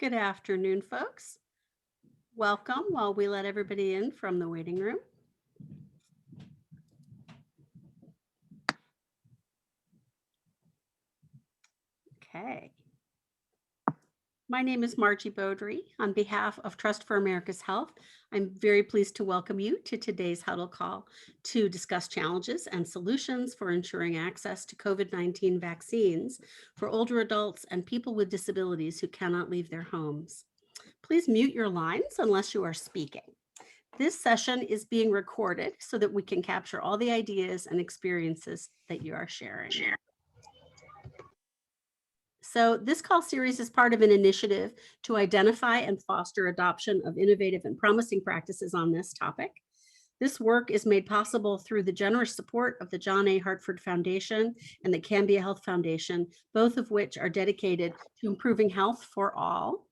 Good afternoon, folks. Welcome while we let everybody in from the waiting room. Okay. My name is Margie Beaudry. On behalf of Trust for America's Health, I'm very pleased to welcome you to today's Huddle call to discuss challenges and solutions for ensuring access to COVID-19 vaccines for older adults and people with disabilities who cannot leave their homes. Please mute your lines unless you are speaking. This session is being recorded so that we can capture all the ideas and experiences that you are sharing. So this call series is part of an initiative to identify and foster adoption of innovative and promising practices on this topic. This work is made possible through the generous support of the John A. Hartford Foundation and the Cambia Health Foundation, both of which are dedicated to improving health for all.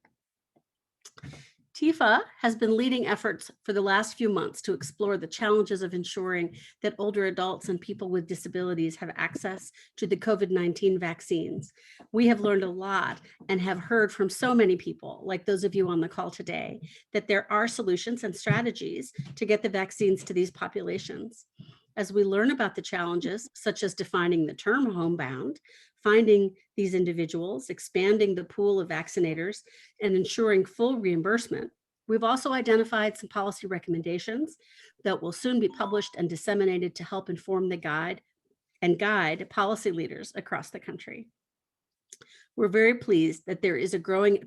TIFA has been leading efforts for the last few months to explore the challenges of ensuring that older adults and people with disabilities have access to the COVID-19 vaccines. We have learned a lot and have heard from so many people, like those of you on the call today, that there are solutions and strategies to get the vaccines to these populations. As we learn about the challenges, such as defining the term homebound, finding these individuals, expanding the pool of vaccinators, and ensuring full reimbursement, we've also identified some policy recommendations that will soon be published and disseminated to help inform the guide policy leaders across the country. We're very pleased that there is growing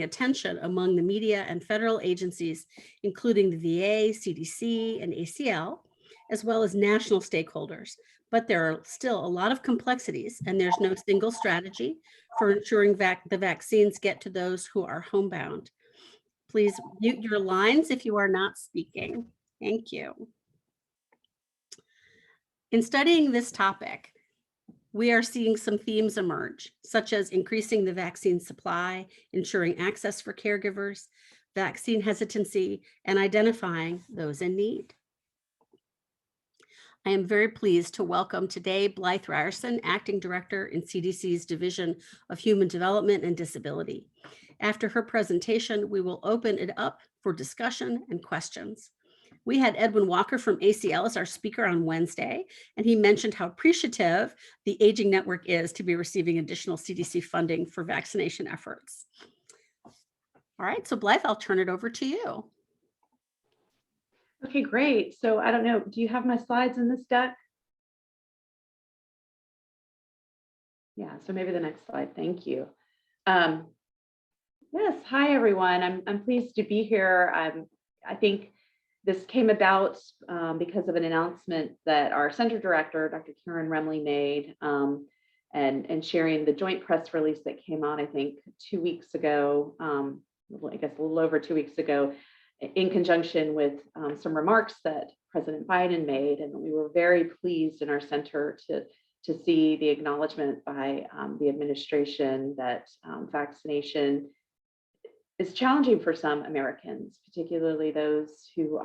attention among the media and federal agencies, including the VA, CDC, and ACL, as well as national stakeholders. But there are still a lot of complexities, and there's no single strategy for ensuring the vaccines get to those who are homebound. Please mute your lines if you are not speaking. Thank you. In studying this topic, we are seeing some themes emerge, such as increasing the vaccine supply, ensuring access for caregivers, vaccine hesitancy, and identifying those in need. I am very pleased to welcome today Blythe Ryerson, Acting Director in CDC's Division of Human Development and Disability. After her presentation, we will open it up for discussion and questions. We had Edwin Walker from ACL as our speaker on Wednesday, and he mentioned how appreciative the Aging Network is to be receiving additional CDC funding for vaccination efforts. All right, so Blythe, I'll turn it over to you. Okay, great. So I don't know, do you have my slides in this deck? Yeah, so maybe the next slide, thank you. Yes, hi everyone, I'm pleased to be here. I think this came about because of an announcement that our center director, Dr. Karen Remley, made and sharing the joint press release that came out, I think 2 weeks ago, I guess a little over 2 weeks ago, in conjunction with some remarks that President Biden made. And we were very pleased in our center to see the acknowledgement by the administration that vaccination is challenging for some Americans, particularly those who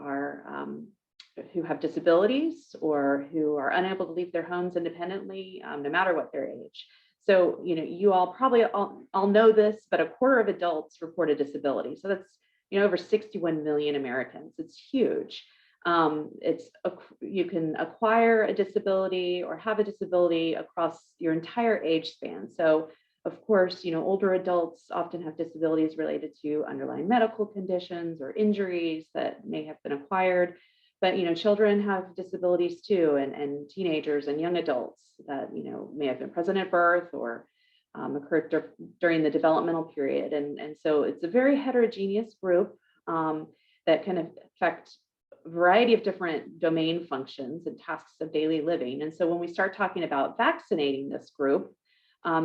have disabilities or who are unable to leave their homes independently, no matter what their age. So, you all probably all know this, but a quarter of adults report a disability. So that's over 61 million Americans. It's huge. You can acquire a disability or have a disability across your entire age span. So of course, older adults often have disabilities related to underlying medical conditions or injuries that may have been acquired. But children have disabilities too, and teenagers and young adults that may have been present at birth or occurred during the developmental period. And so it's a very heterogeneous group that can affect a variety of different domain functions and tasks of daily living. And so when we start talking about vaccinating this group,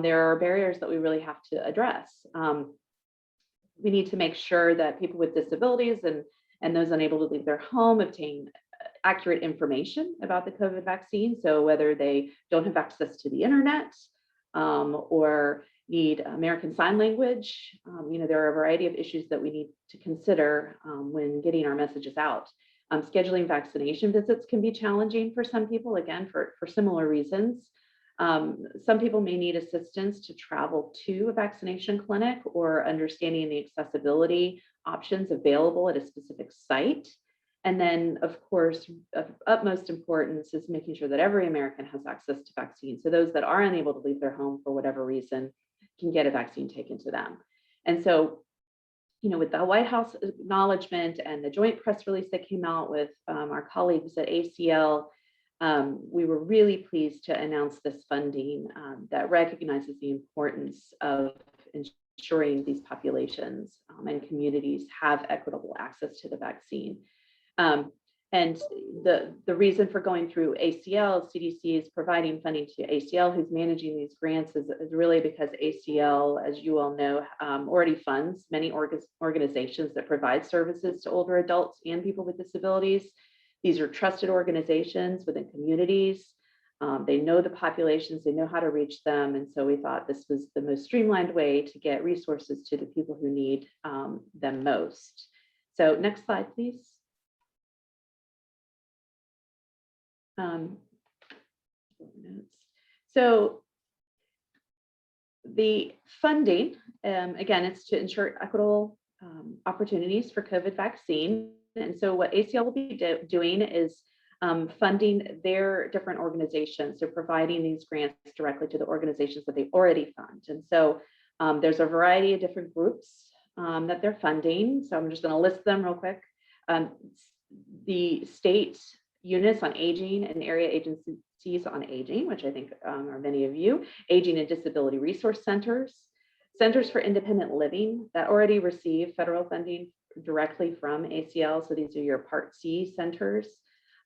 there are barriers that we really have to address. We need to make sure that people with disabilities and those unable to leave their home obtain accurate information about the COVID vaccine. So whether they don't have access to the internet or need American Sign Language, there are a variety of issues that we need to consider when getting our messages out. Scheduling vaccination visits can be challenging for some people, again, for similar reasons. Some people may need assistance to travel to a vaccination clinic or understanding the accessibility options available at a specific site. And then, of course, of utmost importance is making sure that every American has access to vaccines. So those that are unable to leave their home for whatever reason can get a vaccine taken to them. And so, with the White House acknowledgement and the joint press release that came out with our colleagues at ACL, we were really pleased to announce this funding that recognizes the importance of ensuring these populations and communities have equitable access to the vaccine. And the reason for going through ACL, CDC is providing funding to ACL, who's managing these grants, is really because ACL, as you all know, already funds many organizations that provide services to older adults and people with disabilities. These are trusted organizations within communities. They know the populations, they know how to reach them. And so we thought this was the most streamlined way to get resources to the people who need them most. So next slide, please. So the funding, again, it's to ensure equitable opportunities for COVID vaccine. And so what ACL will be doing is funding their different organizations. So providing these grants directly to the organizations that they already fund. And so there's a variety of different groups that they're funding. So I'm just going to list them real quick. The state units on aging and area agencies on aging, which I think are many of you, aging and disability resource centers, centers for independent living that already receive federal funding directly from ACL. So these are your Part C centers,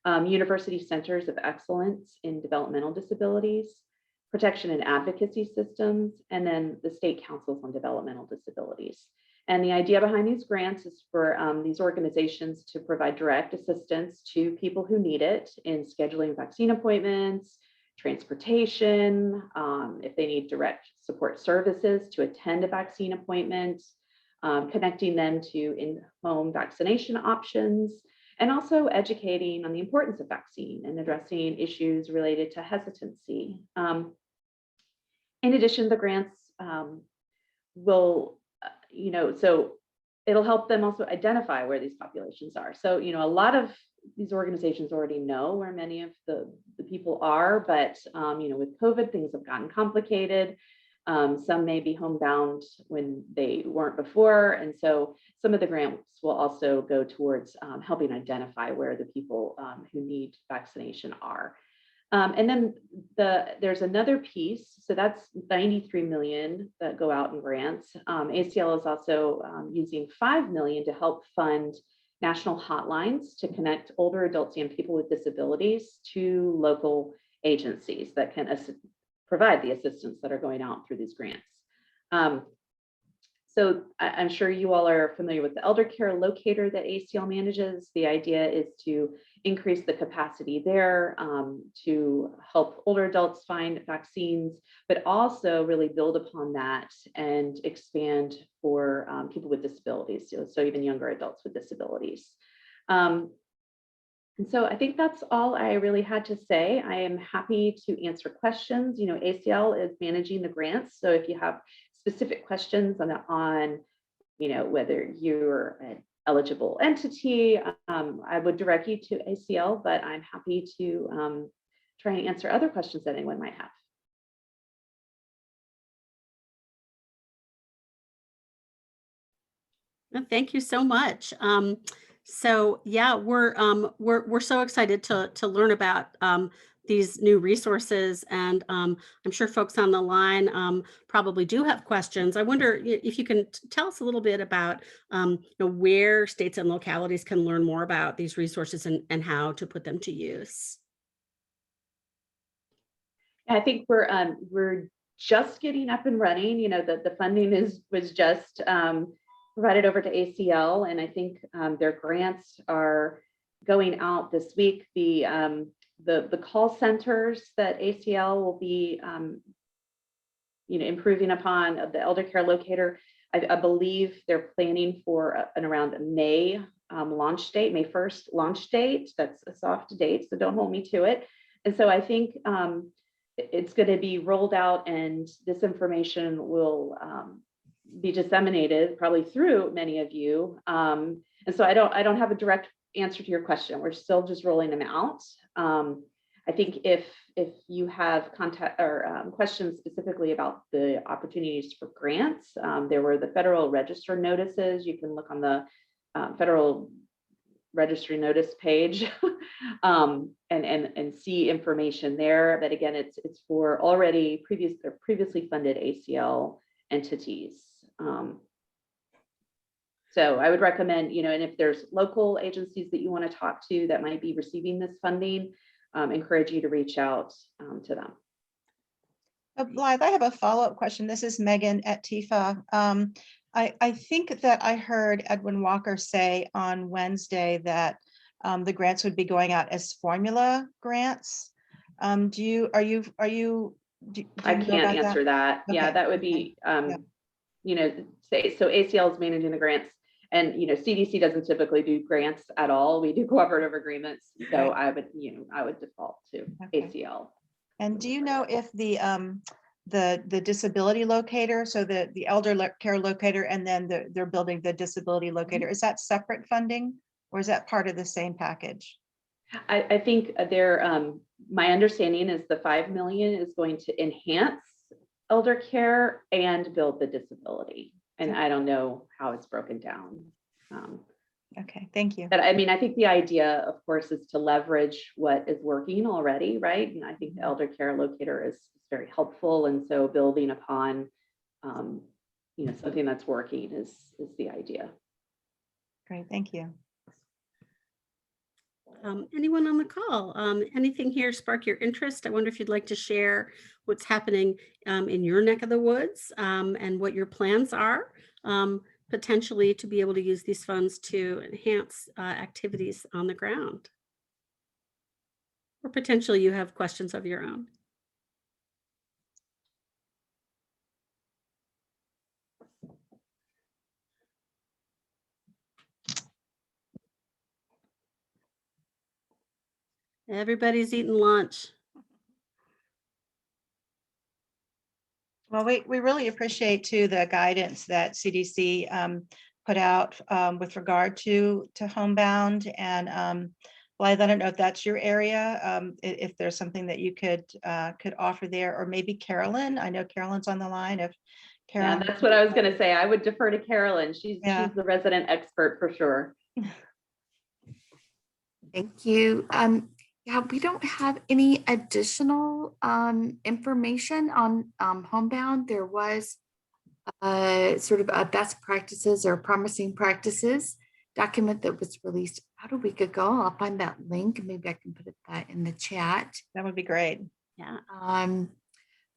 university centers of excellence in developmental disabilities, protection and advocacy systems, and then the state councils on developmental disabilities. And the idea behind these grants is for these organizations to provide direct assistance to people who need it in scheduling vaccine appointments, transportation, if they need direct support services to attend a vaccine appointment, connecting them to in-home vaccination options, and also educating on the importance of vaccine and addressing issues related to hesitancy. In addition, the grants will so it'll help them also identify where these populations are. So, a lot of these organizations already know where many of the people are, but, with COVID, things have gotten complicated. Some may be homebound when they weren't before. And so some of the grants will also go towards helping identify where the people who need vaccination are. And then there's another piece, so that's 93 million that go out in grants. ACL is also using 5 million to help fund national hotlines to connect older adults and people with disabilities to local agencies that can provide the assistance that are going out through these grants. So I'm sure you all are familiar with the elder care locator that ACL manages. The idea is to increase the capacity there to help older adults find vaccines, but also really build upon that and expand for people with disabilities, so even younger adults with disabilities. And so I think that's all I really had to say. I am happy to answer questions. ACL is managing the grants. So if you have specific questions on whether you're an eligible entity, I would direct you to ACL, but I'm happy to try and answer other questions that anyone might have. Thank you so much. So yeah, we're so excited to learn about these new resources, and I'm sure folks on the line probably do have questions. I wonder if you can tell us a little bit about where states and localities can learn more about these resources and how to put them to use. I think we're just getting up and running. The funding was just provided over to ACL, and I think their grants are going out this week. The call centers that ACL will be improving upon, the elder care locator, I believe they're planning for an around May launch date, May 1st launch date. That's a soft date, so don't hold me to it. And so I think it's going to be rolled out, and this information will be disseminated probably through many of you. And so I don't have a direct answer to your question. We're still just rolling them out. I think if you have contact or questions specifically about the opportunities for grants, there were the Federal Register notices. You can look on the Federal Registry notice page and see information there. But again, it's for already previously funded ACL entities. So I would recommend, and if there's local agencies that you want to talk to that might be receiving this funding, encourage you to reach out to them. Blythe, I have a follow-up question. This is Megan at TIFA. I think that I heard Edwin Walker say on Wednesday that the grants would be going out as formula grants. I can't answer that. Okay. Yeah, that would be, Yeah. So ACL is managing the grants, and CDC doesn't typically do grants at all. We do cooperative agreements. So I would default to ACL. And do you know if the disability locator, so the elder care locator, and then they're building the disability locator, is that separate funding, or is that part of the same package? I think my understanding is the $5 million is going to enhance elder care and build the disability. And I don't know how it's broken down. Okay, thank you. But I mean, I think the idea, of course, is to leverage what is working already, right? And I think the elder care locator is very helpful. And so building upon, something that's working is the idea. Great, thank you. Anyone on the call? Anything here spark your interest? I wonder if you'd like to share what's happening in your neck of the woods and what your plans are, potentially to be able to use these funds to enhance activities on the ground. Or potentially you have questions of your own. Everybody's eating lunch. Well, we really appreciate too the guidance that CDC put out with regard to homebound. And Blythe, I don't know if that's your area, if there's something that you could offer there, or maybe Carolyn. I know Carolyn's on the line. If Carolyn, yeah, that's what I was going to say. I would defer to Carolyn. She's the resident expert for sure. Thank you. Yeah, we don't have any additional information on homebound. There was sort of a best practices or promising practices document that was released about a week ago. I'll find that link. Maybe I can put that in the chat. That would be great. Yeah.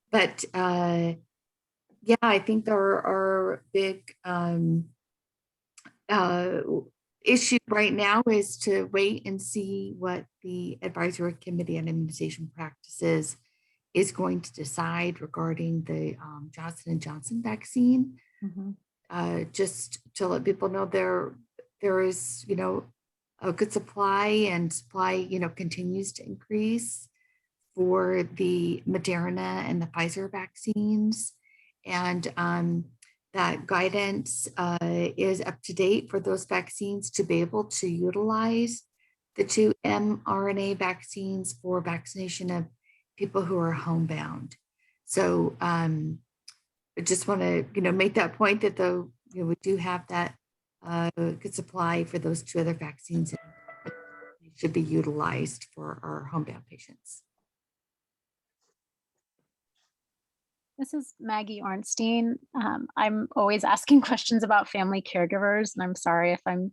But yeah, I think there are big issue right now is to wait and see what the Advisory Committee on Immunization Practices is going to decide regarding the Johnson & Johnson vaccine. Mm-hmm. Just to let people know there is, a good supply, and supply, continues to increase for the Moderna and the Pfizer vaccines. And that guidance is up to date for those vaccines to be able to utilize the 2 mRNA vaccines for vaccination of people who are homebound. So I just want to, make that point that we do have that good supply for those 2 other vaccines, and they should be utilized for our homebound patients. This is Maggie Ornstein. I'm always asking questions about family caregivers, and I'm sorry if I'm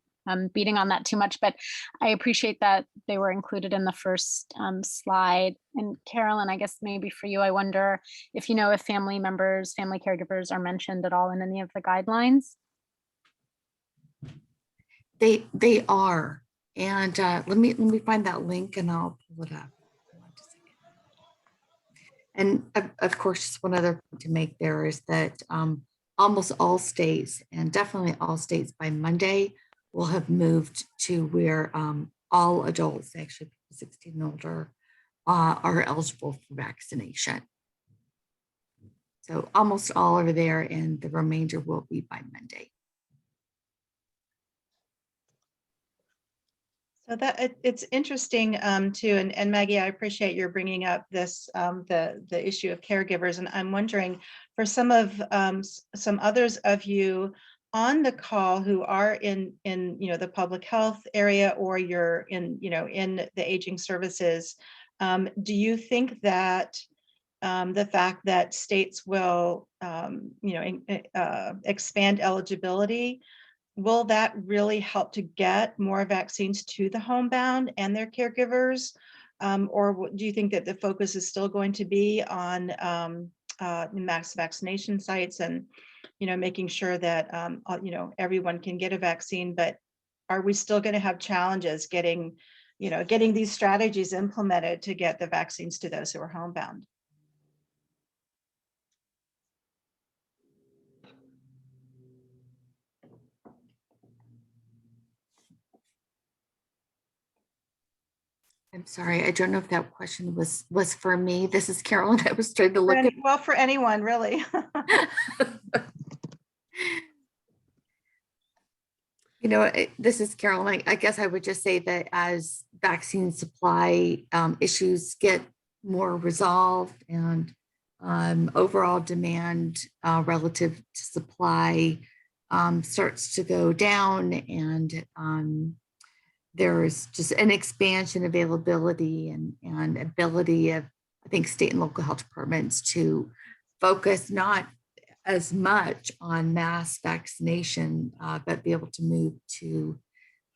beating on that too much, but I appreciate that they were included in the first slide. And Carolyn, I guess maybe for you, I wonder if you know if family caregivers are mentioned at all in any of the guidelines? They are, and let me find that link and I'll pull it up. And of course, just one other point to make there is that almost all states, and definitely all states by Monday, will have moved to where all adults, actually 16 and older, are eligible for vaccination. So almost all are there, and the remainder will be by Monday. So that it's interesting too, and Maggie, I appreciate your bringing up this the issue of caregivers, and I'm wondering for some others of you on the call who are in the public health area, or you're in the aging services, do you think that the fact that states will expand eligibility, will that really help to get more vaccines to the homebound and their caregivers? Or do you think that the focus is still going to be on mass vaccination sites and, making sure that, everyone can get a vaccine, but are we still going to have challenges getting these strategies implemented to get the vaccines to those who are homebound? I'm sorry, I don't know if that question was for me. This is Carolyn. I was trying to look at. Well, for anyone, really. This is Carolyn. I guess I would just say that as vaccine supply issues get more resolved and overall demand relative to supply starts to go down, and there's just an expansion availability and ability of, I think, state and local health departments to focus not as much on mass vaccination, but be able to move to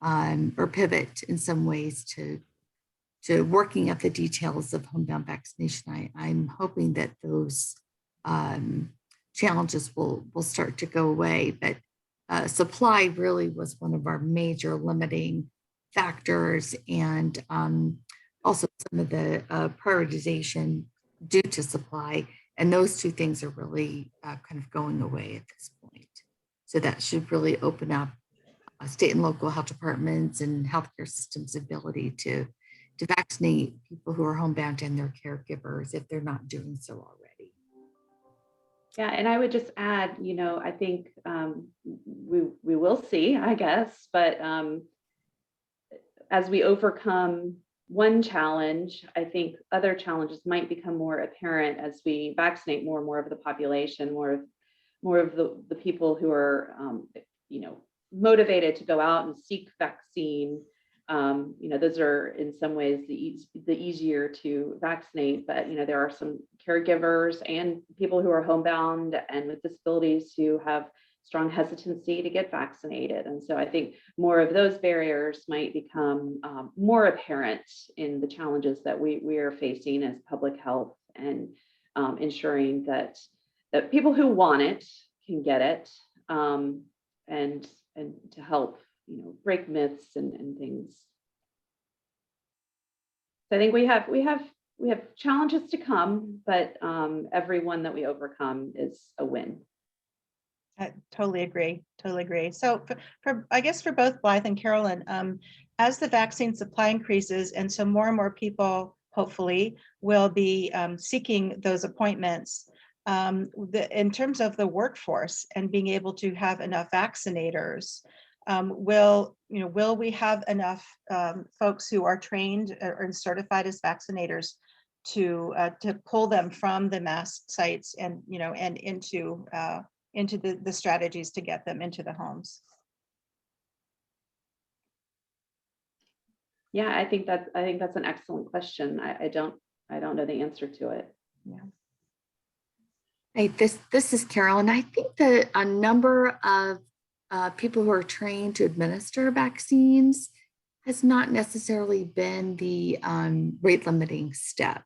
or pivot in some ways to working at the details of homebound vaccination. I'm hoping that those challenges will start to go away, but supply really was one of our major limiting factors, and also some of the prioritization due to supply. And those two things are really kind of going away at this point. So that should really open up state and local health departments and healthcare systems' ability to vaccinate people who are homebound and their caregivers if they're not doing so already. Yeah, and I would just add, I think we will see, I guess, but as we overcome one challenge, I think other challenges might become more apparent as we vaccinate more and more of the population, more of the people who are, motivated to go out and seek vaccine. Those are in some ways the easier to vaccinate, but there are some caregivers and people who are homebound and with disabilities who have strong hesitancy to get vaccinated. And so I think more of those barriers might become more apparent in the challenges that we are facing as public health, and ensuring that people who want it can get it, and to help break myths and things. So I think we have challenges to come, but every one that we overcome is a win. I totally agree. So I guess for both Blythe and Carolyn, as the vaccine supply increases, and so more and more people hopefully will be seeking those appointments, in terms of the workforce and being able to have enough vaccinators, will we have enough folks who are trained or certified as vaccinators to pull them from the mass sites and and into the strategies to get them into the homes? Yeah, I think that's an excellent question. I don't know the answer to it. Yeah. Hey, this is Carolyn. I think that a number of people who are trained to administer vaccines has not necessarily been the rate limiting step.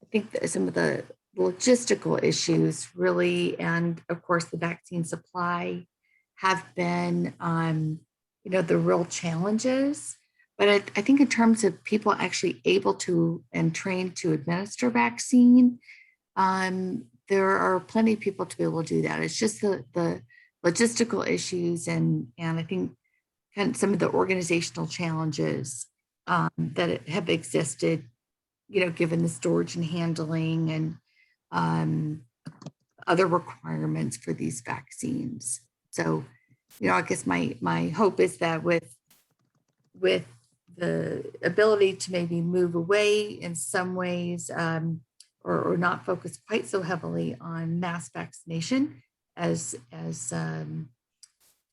I think that some of the logistical issues really, and of course the vaccine supply, have been the real challenges. But I think in terms of people actually able to and trained to administer vaccine, there are plenty of people to be able to do that. It's just the logistical issues and I think kind of some of the organizational challenges that have existed given the storage and handling and um, other requirements for these vaccines. So, I guess my hope is that with the ability to maybe move away in some ways, or not focus quite so heavily on mass vaccination as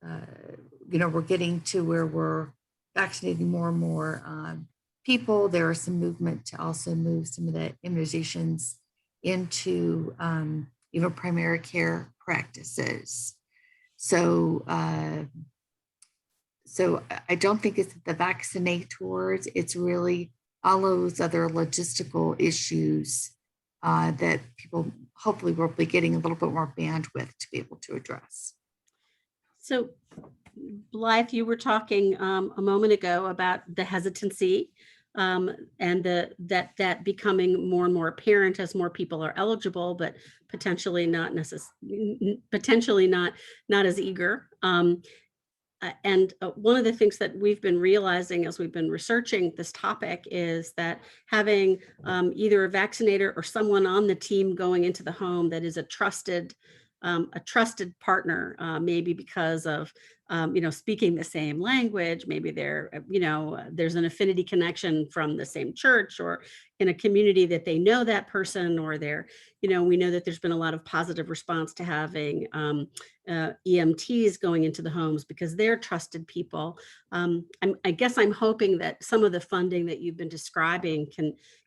we're getting to where we're vaccinating more and more people. There is some movement to also move some of the immunizations into primary care practices. So I don't think it's the vaccinators. It's really all those other logistical issues that people hopefully will be getting a little bit more bandwidth to be able to address. So Blythe, you were talking a moment ago about the hesitancy and that becoming more and more apparent as more people are eligible, but potentially not as eager. And one of the things that we've been realizing as we've been researching this topic is that having either a vaccinator or someone on the team going into the home that is a trusted partner, maybe because of speaking the same language, maybe there's an affinity connection from the same church or in a community that they know that person, or we know that there's been a lot of positive response to having EMTs going into the homes because they're trusted people. I guess I'm hoping that some of the funding that you've been describing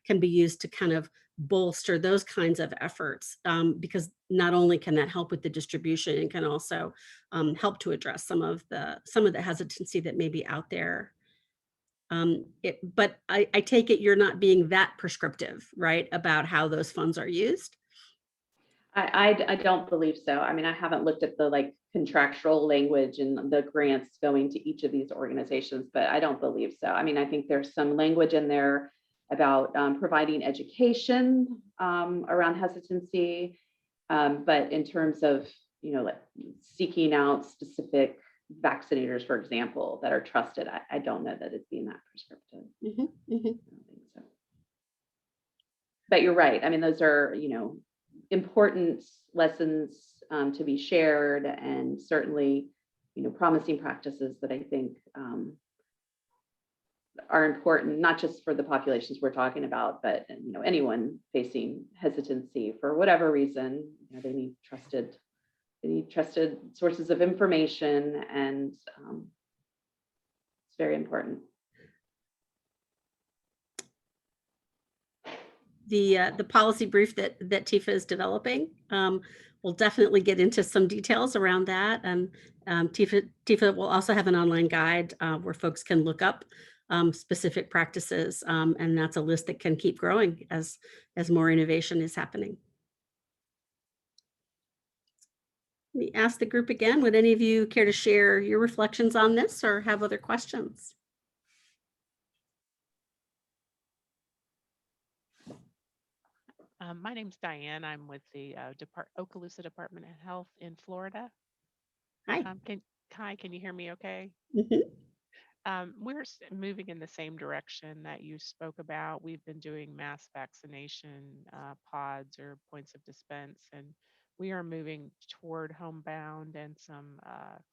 can be used to kind of bolster those kinds of efforts, because not only can that help with the distribution, it can also help to address some of the hesitancy that may be out there. But I take it you're not being that prescriptive, right, about how those funds are used? I don't believe so. I mean, I haven't looked at the contractual language and the grants going to each of these organizations, but I don't believe so. I mean, I think there's some language in there about providing education around hesitancy, but in terms of seeking out specific vaccinators, for example, that are trusted, I don't know that it's being that prescriptive. Mm-hmm, mm-hmm. I don't think so. But you're right. I mean, those are important lessons to be shared, and certainly promising practices that I think are important, not just for the populations we're talking about, but anyone facing hesitancy for whatever reason. They need trusted sources of information, and it's very important. The policy brief that Tifa is developing, we'll definitely get into some details around that. And Tifa will also have an online guide where folks can look up specific practices, and that's a list that can keep growing as more innovation is happening. Let me ask the group again, would any of you care to share your reflections on this or have other questions? My name's Diane. I'm with the Okaloosa Department of Health in Florida. Hi. Can you hear me okay? Mm-hmm. We're moving in the same direction that you spoke about. We've been doing mass vaccination pods or points of dispense, and we are moving toward homebound and some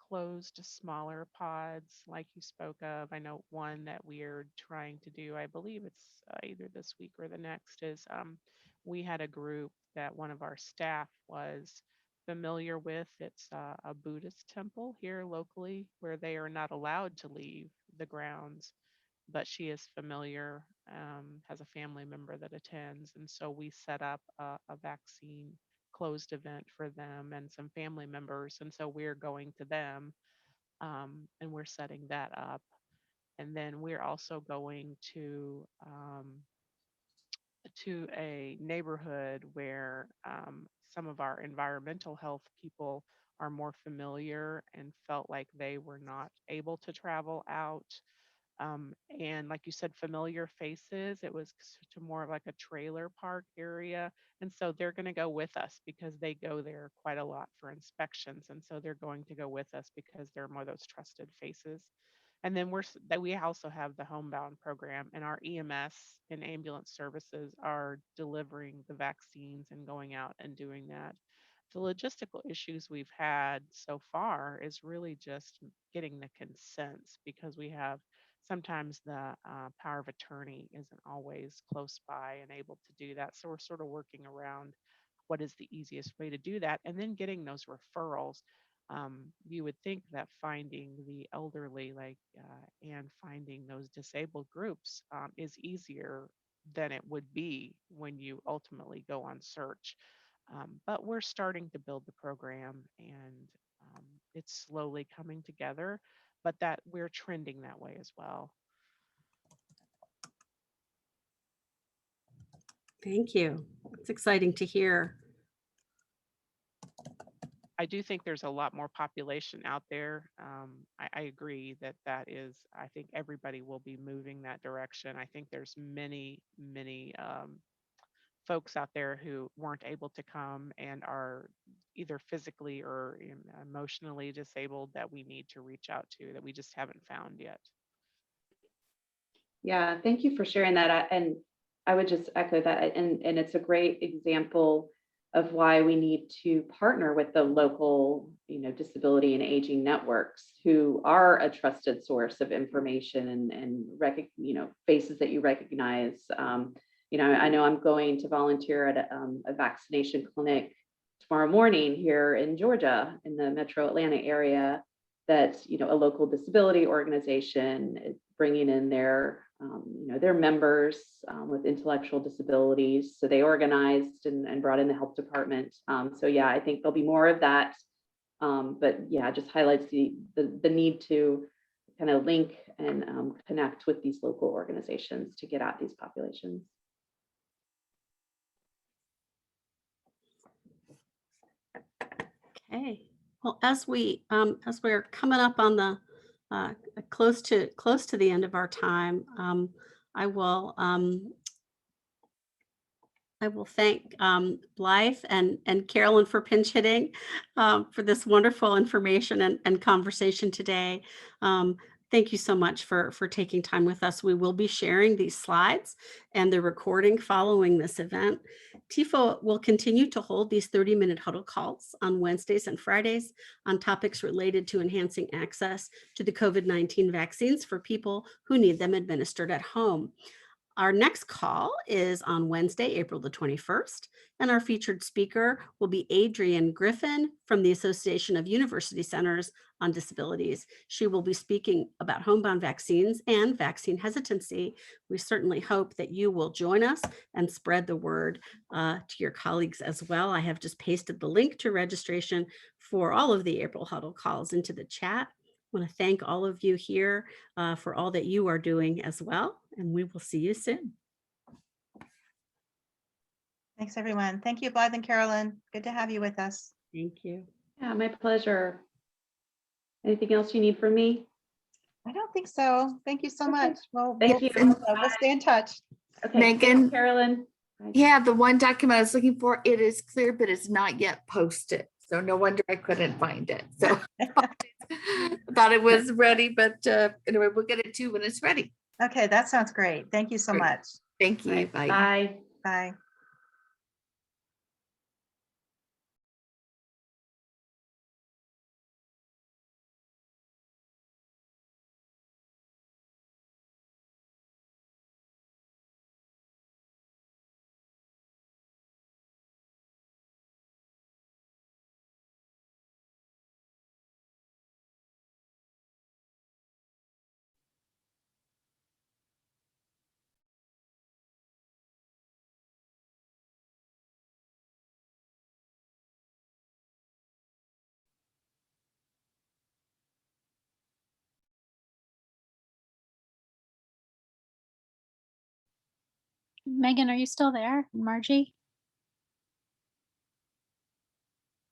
closed, smaller pods like you spoke of. I know one that we're trying to do, I believe it's either this week or the next, is we had a group that one of our staff was familiar with. It's a Buddhist temple here locally where they are not allowed to leave the grounds, but she is familiar, has a family member that attends. And so we set up a vaccine closed event for them and some family members. And so we're going to them, and we're setting that up. And then we're also going to a neighborhood where some of our environmental health people are more familiar and felt like they were not able to travel out. And like you said, familiar faces, it was to more of like a trailer park area. And so they're going to go with us because they go there quite a lot for inspections. And so they're going to go with us because they're more those trusted faces. And then that we also have the homebound program, and our EMS and ambulance services are delivering the vaccines and going out and doing that. The logistical issues we've had so far is really just getting the consents, because we have sometimes the power of attorney isn't always close by and able to do that. So we're sort of working around what is the easiest way to do that, and then getting those referrals. You would think that finding the elderly, and finding those disabled groups is easier than it would be when you ultimately go on search. But we're starting to build the program, and it's slowly coming together, but that we're trending that way as well. Thank you. It's exciting to hear. I do think there's a lot more population out there. I agree that is, I think everybody will be moving that direction. I think there's many folks out there who weren't able to come and are either physically or emotionally disabled that we need to reach out to, that we just haven't found yet. Yeah, thank you for sharing that. And I would just echo that. And it's a great example of why we need to partner with the local, disability and aging networks, who are a trusted source of information and faces that you recognize. I know I'm going to volunteer at a vaccination clinic tomorrow morning here in Georgia, in the metro Atlanta area, that a local disability organization is bringing in their members with intellectual disabilities. So they organized and brought in the health department. So yeah, I think there'll be more of that. But yeah, just highlights the need to kind of link and connect with these local organizations to get at these populations. Okay. Well, as we're coming up on the close to the end of our time, I will thank Blythe and Carolyn for pinch hitting for this wonderful information and conversation today. Thank you so much for taking time with us. We will be sharing these slides and the recording following this event. TIFO will continue to hold these 30-minute huddle calls on Wednesdays and Fridays on topics related to enhancing access to the COVID-19 vaccines for people who need them administered at home. Our next call is on Wednesday, April the 21st, and our featured speaker will be Adrienne Griffin from the Association of University Centers on Disabilities. She will be speaking about homebound vaccines and vaccine hesitancy. We certainly hope that you will join us and spread the word to your colleagues as well. I have just pasted the link to registration for all of the April Huddle calls into the chat. I want to thank all of you here for all that you are doing as well, and we will see you soon. Thanks, everyone. Thank you, Blythe and Carolyn. Good to have you with us. Thank you. Yeah, my pleasure. Anything else you need from me? I don't think so. Thank you so Okay. much. Well, Thank you. we'll stay in touch. Okay, Megan? thanks, Carolyn. Bye. Yeah, the one document I was looking for, it is clear, but it's not yet posted. So no wonder I couldn't find it. So I thought it was ready, but anyway, we'll get it to you when it's ready. Okay, that sounds great. Thank you so Great. much. Thank you. Right. Bye. Bye. Bye. Megan, are you still there? Margie?